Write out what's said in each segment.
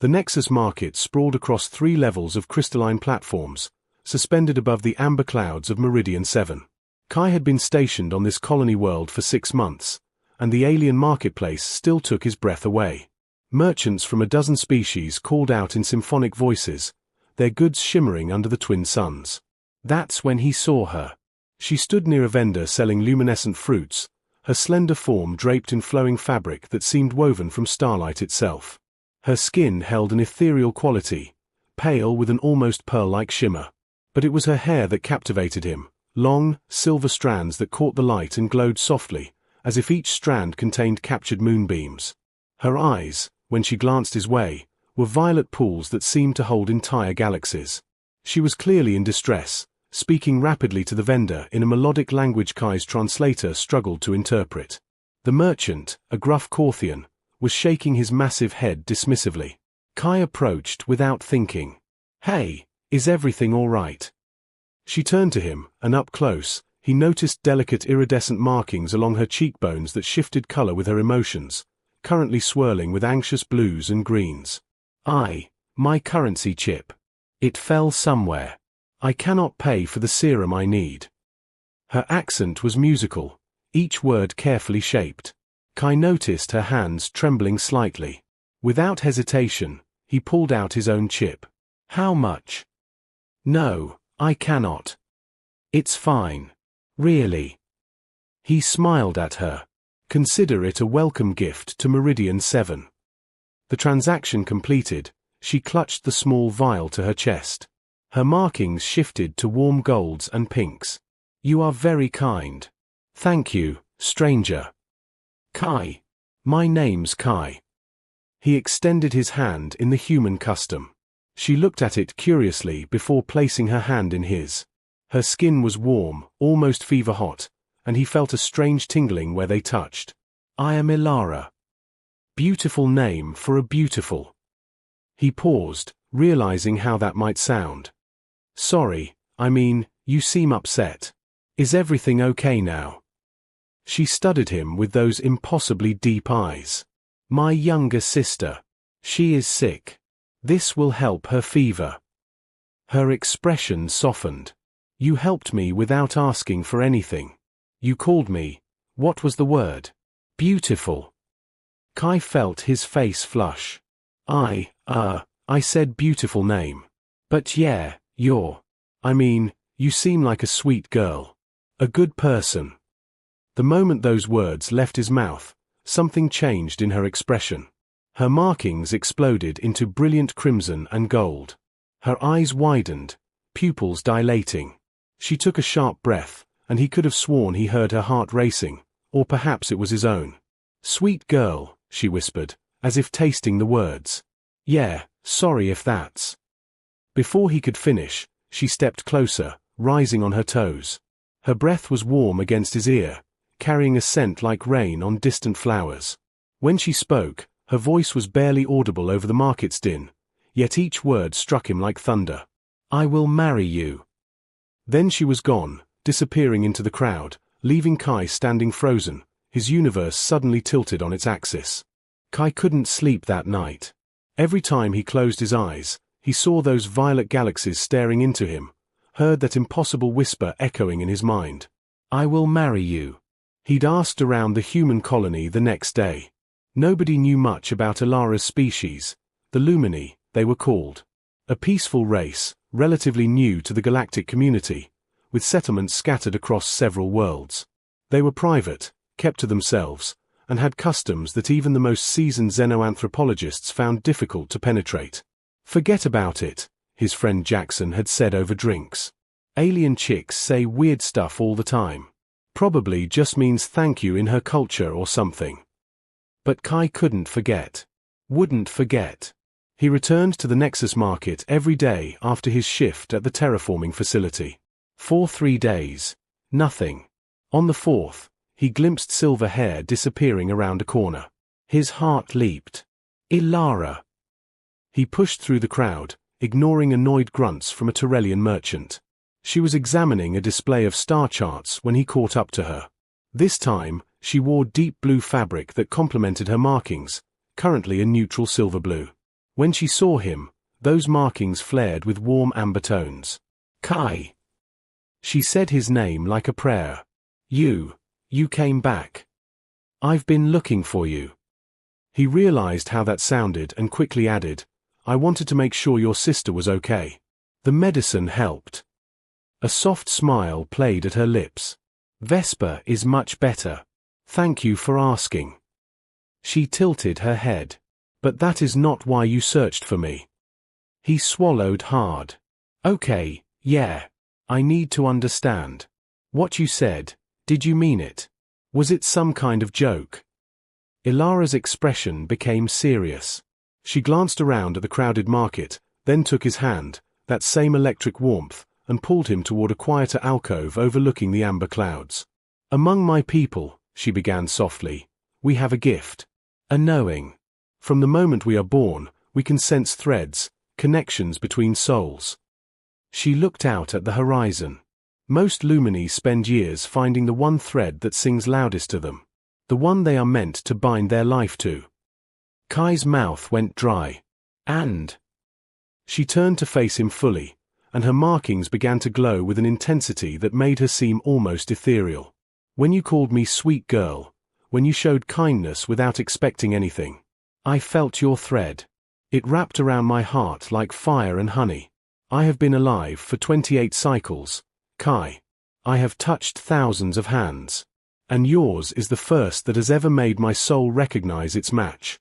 The Nexus market sprawled across 3 levels of crystalline platforms, suspended above the amber clouds of Meridian 7. Kai had been stationed on this colony world for 6 months, and the alien marketplace still took his breath away. Merchants from a dozen species called out in symphonic voices, their goods shimmering under the twin suns. That's when he saw her. She stood near a vendor selling luminescent fruits, her slender form draped in flowing fabric that seemed woven from starlight itself. Her skin held an ethereal quality, pale with an almost pearl-like shimmer. But it was her hair that captivated him, long, silver strands that caught the light and glowed softly, as if each strand contained captured moonbeams. Her eyes, when she glanced his way, were violet pools that seemed to hold entire galaxies. She was clearly in distress, speaking rapidly to the vendor in a melodic language Kai's translator struggled to interpret. The merchant, a gruff Corthian, was shaking his massive head dismissively. Kai approached without thinking. "Hey, is everything all right?" She turned to him, and up close, he noticed delicate iridescent markings along her cheekbones that shifted color with her emotions, currently swirling with anxious blues and greens. My currency chip. It fell somewhere. I cannot pay for the serum I need." Her accent was musical, each word carefully shaped. Kai noticed her hands trembling slightly. Without hesitation, he pulled out his own chip. "How much?" "No, I cannot." "It's fine. Really." He smiled at her. "Consider it a welcome gift to Meridian 7. The transaction completed, she clutched the small vial to her chest. Her markings shifted to warm golds and pinks. "You are very kind. Thank you, stranger." "Kai. My name's Kai." He extended his hand in the human custom. She looked at it curiously before placing her hand in his. Her skin was warm, almost fever-hot, and he felt a strange tingling where they touched. "I am Ilara." Beautiful name for a beautiful. He paused, realizing how that might sound. "Sorry, you seem upset. Is everything okay now?" She studied him with those impossibly deep eyes. "My younger sister. She is sick. This will help her fever." Her expression softened. "You helped me without asking for anything. You called me, what was the word? Beautiful." Kai felt his face flush. I said beautiful name. But yeah, you seem like a sweet girl. A good person." The moment those words left his mouth, something changed in her expression. Her markings exploded into brilliant crimson and gold. Her eyes widened, pupils dilating. She took a sharp breath, and he could have sworn he heard her heart racing, or perhaps it was his own. "Sweet girl," she whispered, as if tasting the words. "Yeah, sorry if that's." Before he could finish, she stepped closer, rising on her toes. Her breath was warm against his ear, carrying a scent like rain on distant flowers. When she spoke, her voice was barely audible over the market's din, yet each word struck him like thunder. "I will marry you." Then she was gone, disappearing into the crowd, leaving Kai standing frozen, his universe suddenly tilted on its axis. Kai couldn't sleep that night. Every time he closed his eyes, he saw those violet galaxies staring into him, heard that impossible whisper echoing in his mind. "I will marry you." He'd asked around the human colony the next day. Nobody knew much about Ilara's species, the Lumini, they were called. A peaceful race, relatively new to the galactic community, with settlements scattered across several worlds. They were private, kept to themselves, and had customs that even the most seasoned xenoanthropologists found difficult to penetrate. "Forget about it," his friend Jackson had said over drinks. "Alien chicks say weird stuff all the time. Probably just means thank you in her culture or something." But Kai couldn't forget. Wouldn't forget. He returned to the Nexus market every day after his shift at the terraforming facility. For 3 days. Nothing. On the 4th, he glimpsed silver hair disappearing around a corner. His heart leaped. Ilara. He pushed through the crowd, ignoring annoyed grunts from a Terrellian merchant. She was examining a display of star charts when he caught up to her. This time, she wore deep blue fabric that complemented her markings, currently a neutral silver blue. When she saw him, those markings flared with warm amber tones. Kai. She said his name like a prayer. You came back. I've been looking for you. He realized how that sounded and quickly added, I wanted to make sure your sister was okay. The medicine helped. A soft smile played at her lips. Vesper is much better. Thank you for asking. She tilted her head. But that is not why you searched for me. He swallowed hard. Okay, yeah. I need to understand. What you said, did you mean it? Was it some kind of joke? Ilara's expression became serious. She glanced around at the crowded market, then took his hand, that same electric warmth, and pulled him toward a quieter alcove overlooking the amber clouds. Among my people, she began softly, we have a gift. A knowing. From the moment we are born, we can sense threads, connections between souls. She looked out at the horizon. Most Lumini spend years finding the one thread that sings loudest to them, the one they are meant to bind their life to. Kai's mouth went dry. And she turned to face him fully, and her markings began to glow with an intensity that made her seem almost ethereal. When you called me sweet girl, when you showed kindness without expecting anything, I felt your thread. It wrapped around my heart like fire and honey. I have been alive for 28 cycles, Kai. I have touched thousands of hands. And yours is the first that has ever made my soul recognize its match.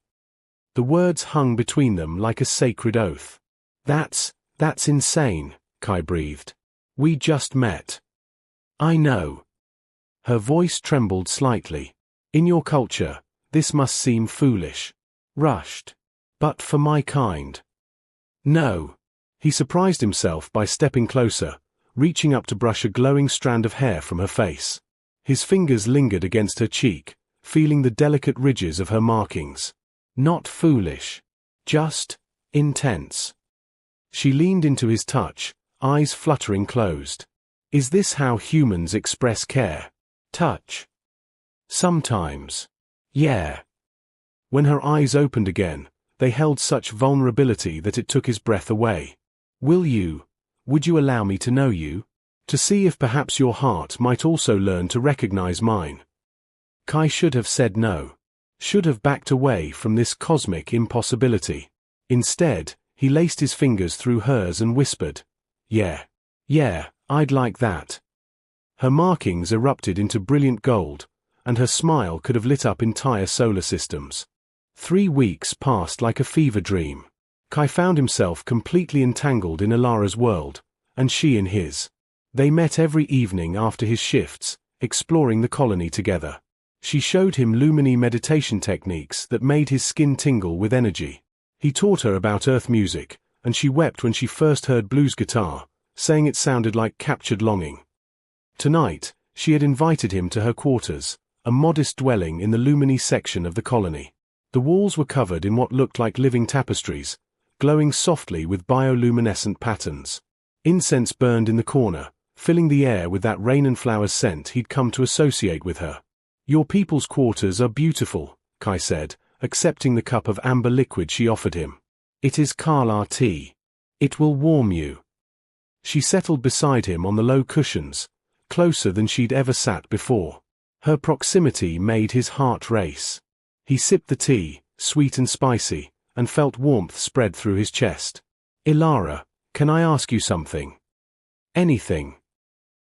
The words hung between them like a sacred oath. That's insane, Kai breathed. We just met. I know. Her voice trembled slightly. In your culture, this must seem foolish. Rushed. But for my kind. No. He surprised himself by stepping closer, reaching up to brush a glowing strand of hair from her face. His fingers lingered against her cheek, feeling the delicate ridges of her markings. Not foolish. Just intense. She leaned into his touch, eyes fluttering closed. Is this how humans express care? Touch. Sometimes. Yeah. When her eyes opened again, they held such vulnerability that it took his breath away. Would you allow me to know you? To see if perhaps your heart might also learn to recognize mine. Kai should have said no. Should have backed away from this cosmic impossibility. Instead, he laced his fingers through hers and whispered, Yeah, I'd like that. Her markings erupted into brilliant gold, and her smile could have lit up entire solar systems. 3 weeks passed like a fever dream. Kai found himself completely entangled in Ilara's world, and she in his. They met every evening after his shifts, exploring the colony together. She showed him Lumini meditation techniques that made his skin tingle with energy. He taught her about earth music, and she wept when she first heard blues guitar, saying it sounded like captured longing. Tonight, she had invited him to her quarters, a modest dwelling in the Lumini section of the colony. The walls were covered in what looked like living tapestries, glowing softly with bioluminescent patterns. Incense burned in the corner, filling the air with that rain and flowers scent he'd come to associate with her. Your people's quarters are beautiful, Kai said, accepting the cup of amber liquid she offered him. It is Kala tea. It will warm you. She settled beside him on the low cushions, closer than she'd ever sat before. Her proximity made his heart race. He sipped the tea, sweet and spicy, and felt warmth spread through his chest. Ilara, can I ask you something? Anything.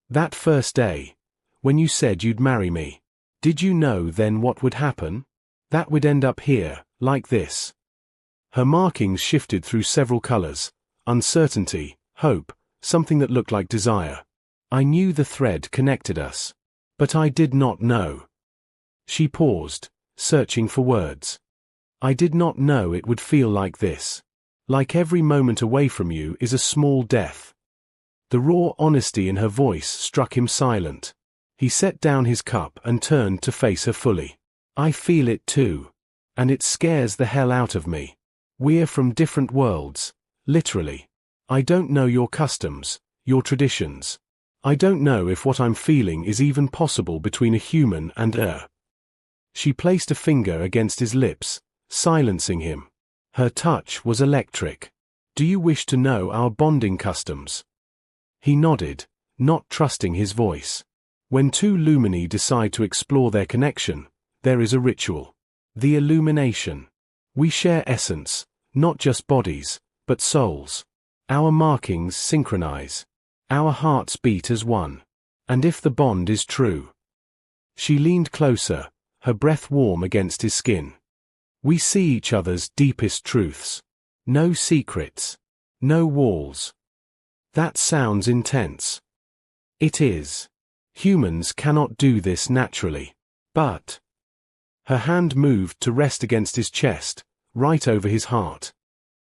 That first day, when you said you'd marry me, did you know then what would happen? That we'd end up here, like this. Her markings shifted through several colors, uncertainty, hope, something that looked like desire. I knew the thread connected us. But I did not know. She paused, searching for words. I did not know it would feel like this. Like every moment away from you is a small death. The raw honesty in her voice struck him silent. He set down his cup and turned to face her fully. I feel it too. And it scares the hell out of me. We're from different worlds, literally. I don't know your customs, your traditions. I don't know if what I'm feeling is even possible between a human and She placed a finger against his lips, silencing him. Her touch was electric. "Do you wish to know our bonding customs?" He nodded, not trusting his voice. When two lumini decide to explore their connection, there is a ritual. The illumination. We share essence, not just bodies, but souls. Our markings synchronize. Our hearts beat as one. And if the bond is true. She leaned closer, her breath warm against his skin. We see each other's deepest truths. No secrets. No walls. That sounds intense. It is. Humans cannot do this naturally. But. Her hand moved to rest against his chest, right over his heart.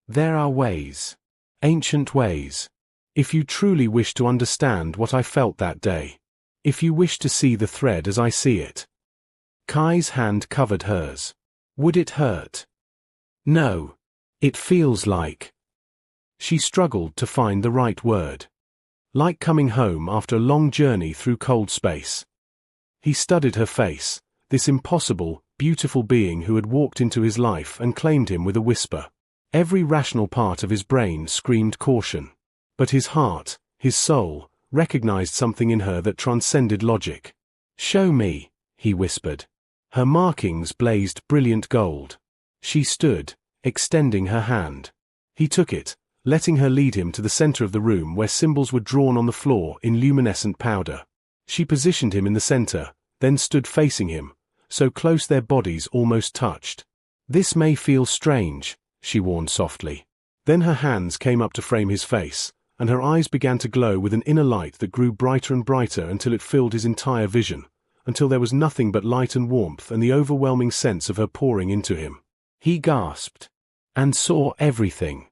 There are ways. Ancient ways. If you truly wish to understand what I felt that day. If you wish to see the thread as I see it. Kai's hand covered hers. Would it hurt? No. It feels like. She struggled to find the right word. Like coming home after a long journey through cold space. He studied her face, this impossible, beautiful being who had walked into his life and claimed him with a whisper. Every rational part of his brain screamed caution. But his heart, his soul, recognized something in her that transcended logic. "Show me," he whispered. Her markings blazed brilliant gold. She stood, extending her hand. He took it, letting her lead him to the center of the room where symbols were drawn on the floor in luminescent powder. She positioned him in the center, then stood facing him, so close their bodies almost touched. "This may feel strange," she warned softly. Then her hands came up to frame his face, and her eyes began to glow with an inner light that grew brighter and brighter until it filled his entire vision, until there was nothing but light and warmth and the overwhelming sense of her pouring into him. He gasped. And saw everything.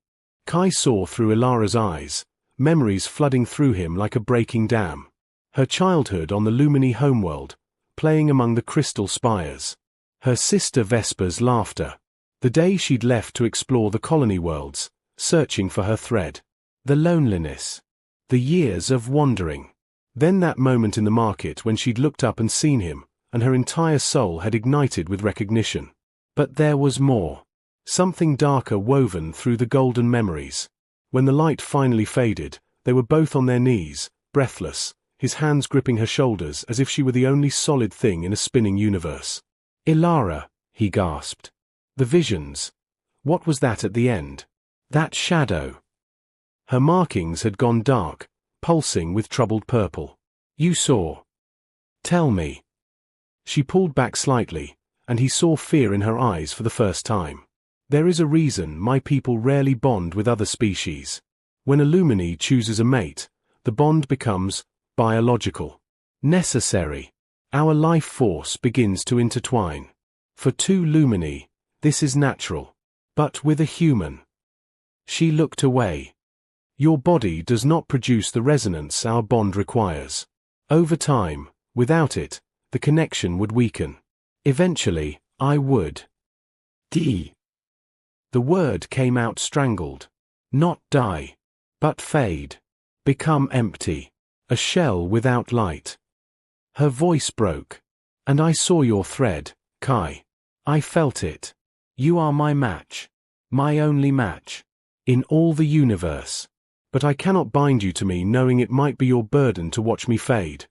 Kai saw through Ilara's eyes, memories flooding through him like a breaking dam. Her childhood on the Lumini homeworld, playing among the crystal spires. Her sister Vesper's laughter. The day she'd left to explore the colony worlds, searching for her thread. The loneliness. The years of wandering. Then that moment in the market when she'd looked up and seen him, and her entire soul had ignited with recognition. But there was more. Something darker woven through the golden memories. When the light finally faded, they were both on their knees, breathless, his hands gripping her shoulders as if she were the only solid thing in a spinning universe. "Ilara," he gasped. The visions. What was that at the end? That shadow. Her markings had gone dark, pulsing with troubled purple. "You saw." "Tell me." She pulled back slightly, and he saw fear in her eyes for the first time. "There is a reason my people rarely bond with other species. When a Lumini chooses a mate, the bond becomes biological. Necessary. Our life force begins to intertwine. For two Lumini, this is natural. But with a human." She looked away. "Your body does not produce the resonance our bond requires. Over time, without it, the connection would weaken. Eventually, I would." The word came out strangled. Not die. But fade. Become empty. A shell without light. Her voice broke. "And I saw your thread, Kai. I felt it. You are my match. My only match. In all the universe. But I cannot bind you to me knowing it might be your burden to watch me fade."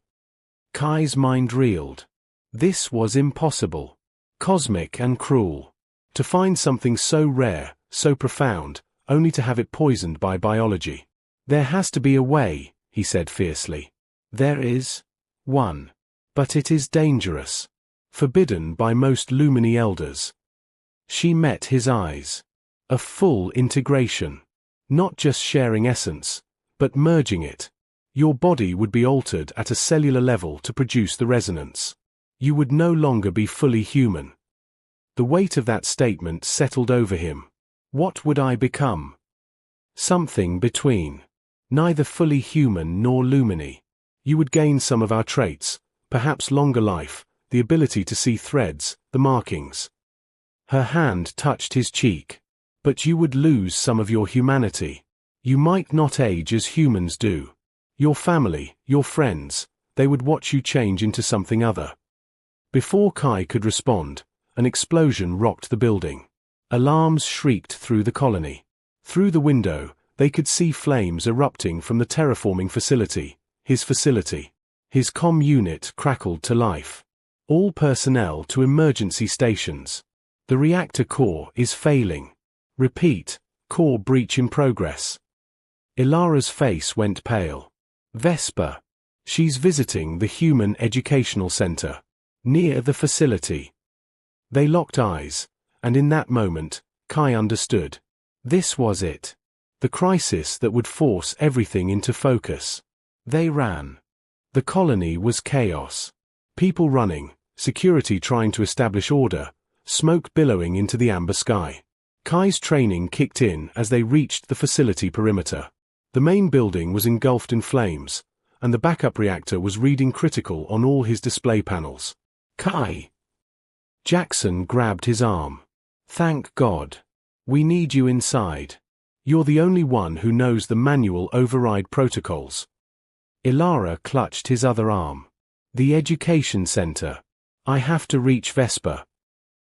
Kai's mind reeled. This was impossible. Cosmic and cruel. To find something so rare, so profound, only to have it poisoned by biology. "There has to be a way," he said fiercely. "There is. One. But it is dangerous. Forbidden by most Lumini elders." She met his eyes. A full integration. Not just sharing essence, but merging it. Your body would be altered at a cellular level to produce the resonance. You would no longer be fully human. The weight of that statement settled over him. What would I become? Something between. Neither fully human nor Lumini. You would gain some of our traits, perhaps longer life, the ability to see threads, the markings. Her hand touched his cheek. But you would lose some of your humanity. You might not age as humans do. Your family, your friends, they would watch you change into something other. Before Kai could respond, an explosion rocked the building. Alarms shrieked through the colony. Through the window, they could see flames erupting from the terraforming facility, his facility. His comm unit crackled to life. All personnel to emergency stations. The reactor core is failing. Repeat, core breach in progress. Ilara's face went pale. Vesper. She's visiting the Human Educational Center. Near the facility. They locked eyes, and in that moment, Kai understood. This was it. The crisis that would force everything into focus. They ran. The colony was chaos. People running, security trying to establish order, smoke billowing into the amber sky. Kai's training kicked in as they reached the facility perimeter. The main building was engulfed in flames, and the backup reactor was reading critical on all his display panels. Kai! Jackson grabbed his arm. Thank God. We need you inside. You're the only one who knows the manual override protocols. Ilara clutched his other arm. The education center. I have to reach Vesper.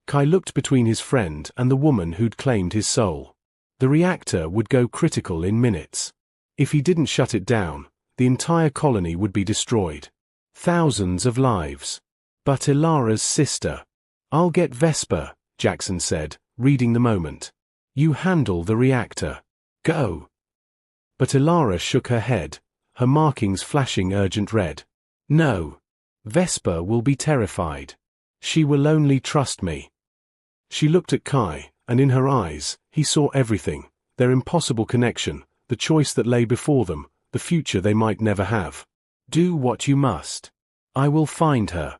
Kai looked between his friend and the woman who'd claimed his soul. The reactor would go critical in minutes. If he didn't shut it down, the entire colony would be destroyed. Thousands of lives. But Ilara's sister. I'll get Vesper, Jackson said, reading the moment. You handle the reactor. Go. But Ilara shook her head, her markings flashing urgent red. No. Vesper will be terrified. She will only trust me. She looked at Kai, and in her eyes, he saw everything, their impossible connection, the choice that lay before them, the future they might never have. Do what you must. I will find her.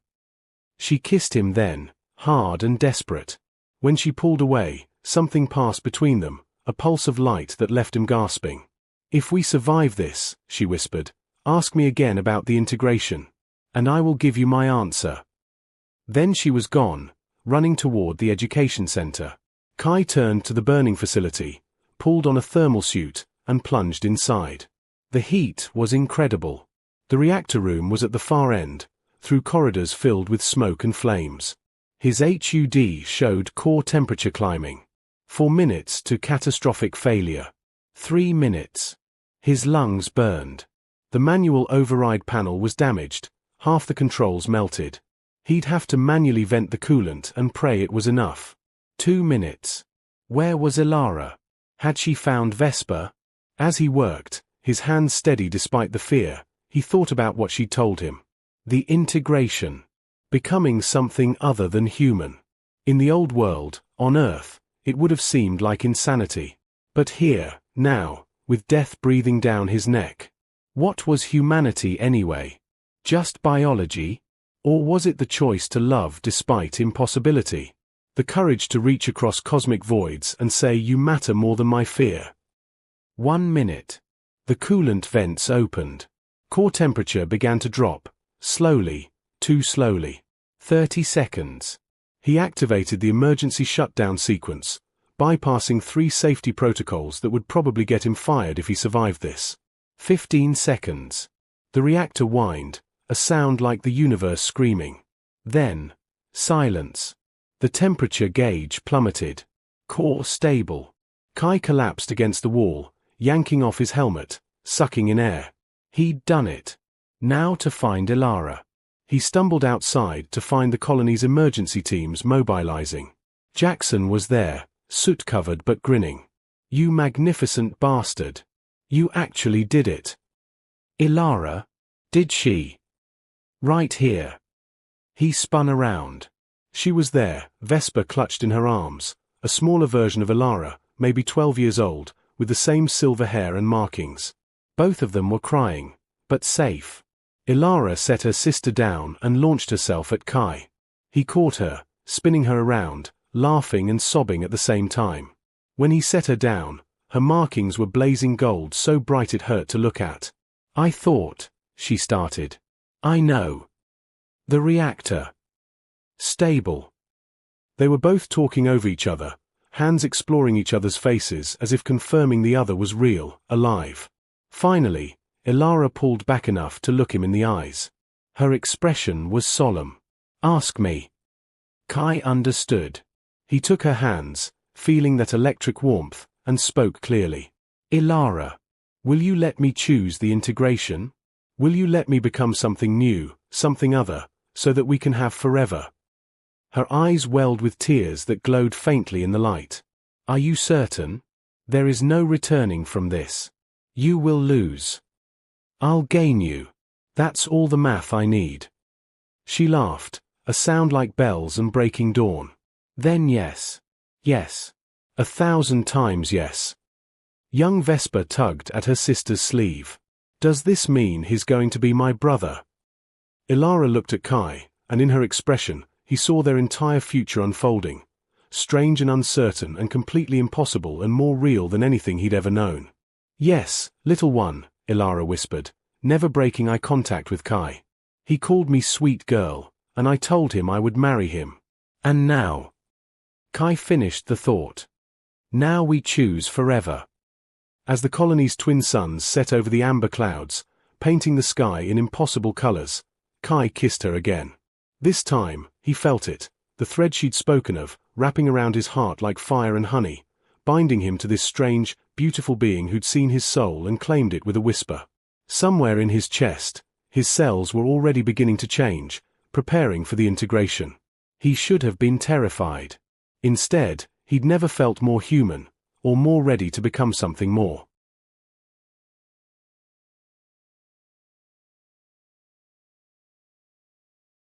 She kissed him then, hard and desperate. When she pulled away, something passed between them, a pulse of light that left him gasping. If we survive this, she whispered, ask me again about the integration, and I will give you my answer. Then she was gone, running toward the education center. Kai turned to the burning facility, pulled on a thermal suit, and plunged inside. The heat was incredible. The reactor room was at the far end, through corridors filled with smoke and flames. His HUD showed core temperature climbing. 4 minutes to catastrophic failure. 3 minutes. His lungs burned. The manual override panel was damaged, half the controls melted. He'd have to manually vent the coolant and pray it was enough. 2 minutes. Where was Ilara? Had she found Vesper? As he worked, his hands steady despite the fear, he thought about what she'd told him. The integration. Becoming something other than human. In the old world, on Earth, it would have seemed like insanity. But here, now, with death breathing down his neck. What was humanity anyway? Just biology? Or was it the choice to love despite impossibility? The courage to reach across cosmic voids and say you matter more than my fear? 1 minute. The coolant vents opened. Core temperature began to drop, slowly, too slowly. 30 seconds. He activated the emergency shutdown sequence, bypassing 3 safety protocols that would probably get him fired if he survived this. 15 seconds. The reactor whined, a sound like the universe screaming. Then, silence. The temperature gauge plummeted. Core stable. Kai collapsed against the wall, yanking off his helmet, sucking in air. He'd done it. Now to find Ilara. He stumbled outside to find the colony's emergency teams mobilizing. Jackson was there, soot-covered but grinning. You magnificent bastard. You actually did it. Ilara? Did she? Right here. He spun around. She was there, Vesper clutched in her arms, a smaller version of Ilara, maybe 12 years old, with the same silver hair and markings. Both of them were crying, but safe. Ilara set her sister down and launched herself at Kai. He caught her, spinning her around, laughing and sobbing at the same time. When he set her down, her markings were blazing gold so bright it hurt to look at. I thought, she started. I know. The reactor. Stable. They were both talking over each other, hands exploring each other's faces as if confirming the other was real, alive. Finally, Ilara pulled back enough to look him in the eyes. Her expression was solemn. Ask me. Kai understood. He took her hands, feeling that electric warmth, and spoke clearly. Ilara, will you let me choose the integration? Will you let me become something new, something other, so that we can have forever? Her eyes welled with tears that glowed faintly in the light. Are you certain? There is no returning from this. You will lose. I'll gain you. That's all the math I need. She laughed, a sound like bells and breaking dawn. Then yes. Yes. 1,000 times yes. Young Vesper tugged at her sister's sleeve. Does this mean he's going to be my brother? Ilara looked at Kai, and in her expression, he saw their entire future unfolding, strange and uncertain and completely impossible and more real than anything he'd ever known. Yes, little one, Ilara whispered, never breaking eye contact with Kai. He called me sweet girl, and I told him I would marry him. And now. Kai finished the thought. Now we choose forever. As the colony's twin suns set over the amber clouds, painting the sky in impossible colors, Kai kissed her again. This time, he felt it, the thread she'd spoken of, wrapping around his heart like fire and honey, binding him to this strange, beautiful being who'd seen his soul and claimed it with a whisper. Somewhere in his chest, his cells were already beginning to change, preparing for the integration. He should have been terrified. Instead, he'd never felt more human, or more ready to become something more.